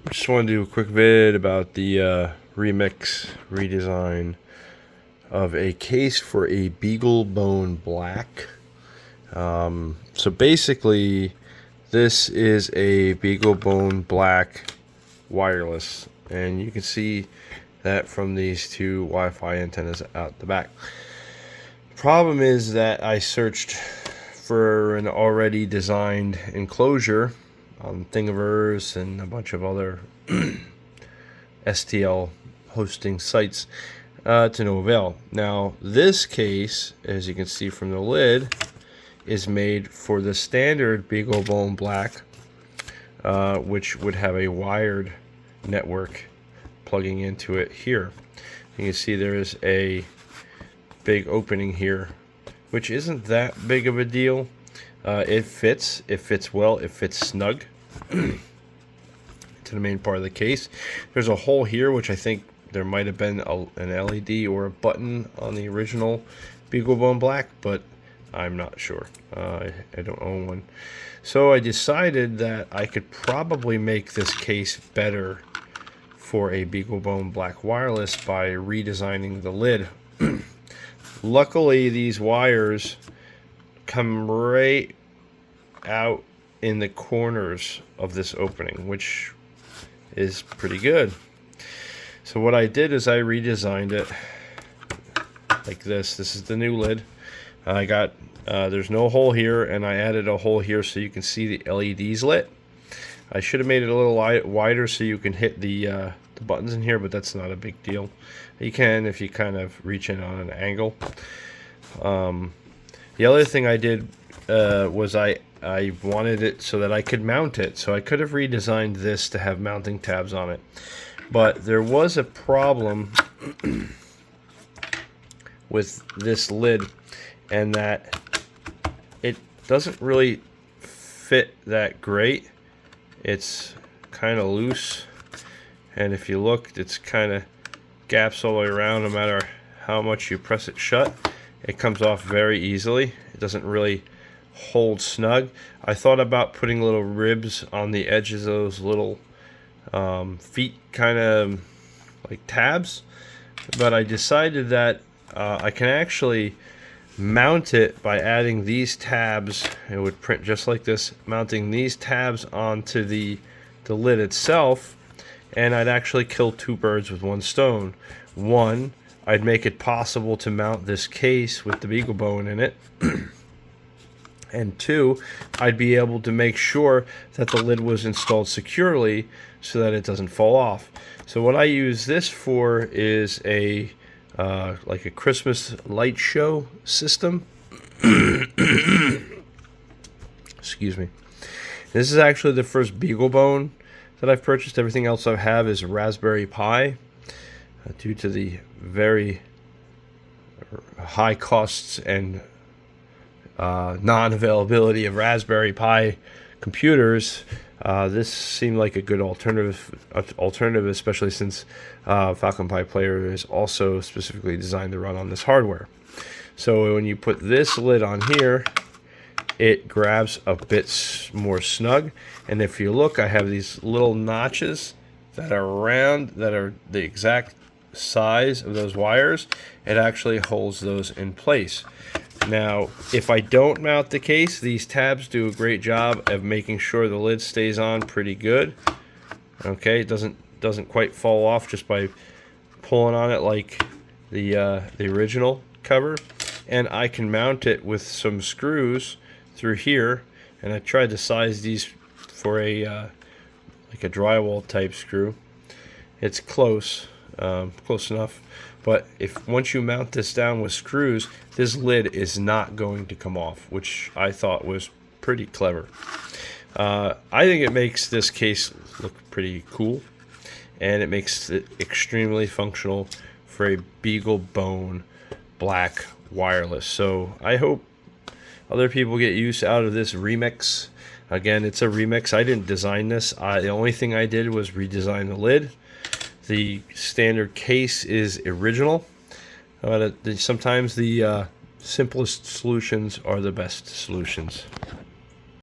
Just want to do a quick vid about the redesign of a case for a BeagleBone Black. So basically, this is a BeagleBone Black Wireless, and you can see that from these two Wi-Fi antennas out the back. Problem is that I searched for an already designed enclosure on Thingiverse and a bunch of other STL hosting sites to no avail. Now this case, as you can see from the lid, is made for the standard BeagleBone Black, which would have a wired network plugging into it here. You can see there is a big opening here, which isn't that big of a deal. It fits well, it fits snug to the main part of the case. There's a hole here, which I think there might have been an LED or a button on the original BeagleBone Black, but I'm not sure. I don't own one. So I decided that I could probably make this case better for a BeagleBone Black Wireless by redesigning the lid. Luckily, these wires come right out in the corners of this opening, which is pretty good. So what I did is I redesigned it like this. This is the new lid. I got there's no hole here, and I added a hole here so you can see the LEDs lit. I should have made it a little wider so you can hit the buttons in here, but that's not a big deal. You can if you kind of reach in on an angle. The other thing I did was I wanted it so that I could mount it. So I could have redesigned this to have mounting tabs on it. But there was a problem with this lid, and that it doesn't really fit that great. It's kind of loose, and if you look, it's kind of gaps all the way around. No matter how much you press it shut, it comes off very easily. It doesn't really hold snug. I thought about putting little ribs on the edges of those little feet, kind of like tabs, but I decided that I can actually mount it by adding these tabs. It would print just like this, mounting these tabs onto the lid itself, and I'd actually kill two birds with one stone. One, I'd make it possible to mount this case with the BeagleBone in it. And two, I'd be able to make sure that the lid was installed securely so that it doesn't fall off. So what I use this for is a like a Christmas light show system. Excuse me. This is actually the first BeagleBone that I've purchased. Everything else I have is Raspberry Pi. Due to the very high costs and non-availability of Raspberry Pi computers, this seemed like a good alternative, especially since Falcon Pi Player is also specifically designed to run on this hardware. So when you put this lid on here, it grabs a bit more snug, and if you look, I have these little notches that are round, that are the exact size of those wires. It actually holds those in place. Now, if I don't mount the case, these tabs do a great job of making sure the lid stays on pretty good. Okay, it doesn't quite fall off just by pulling on it like the original cover. And I can mount it with some screws through here. And I tried to size these for a like a drywall type screw. It's close enough. But once you mount this down with screws, this lid is not going to come off, which I thought was pretty clever. I think it makes this case look pretty cool, and it makes it extremely functional for a BeagleBone Black Wireless. So I hope other people get use out of this remix. Again, it's a remix. I didn't design this. The only thing I did was redesign the lid. The standard case is original. Sometimes the simplest solutions are the best solutions.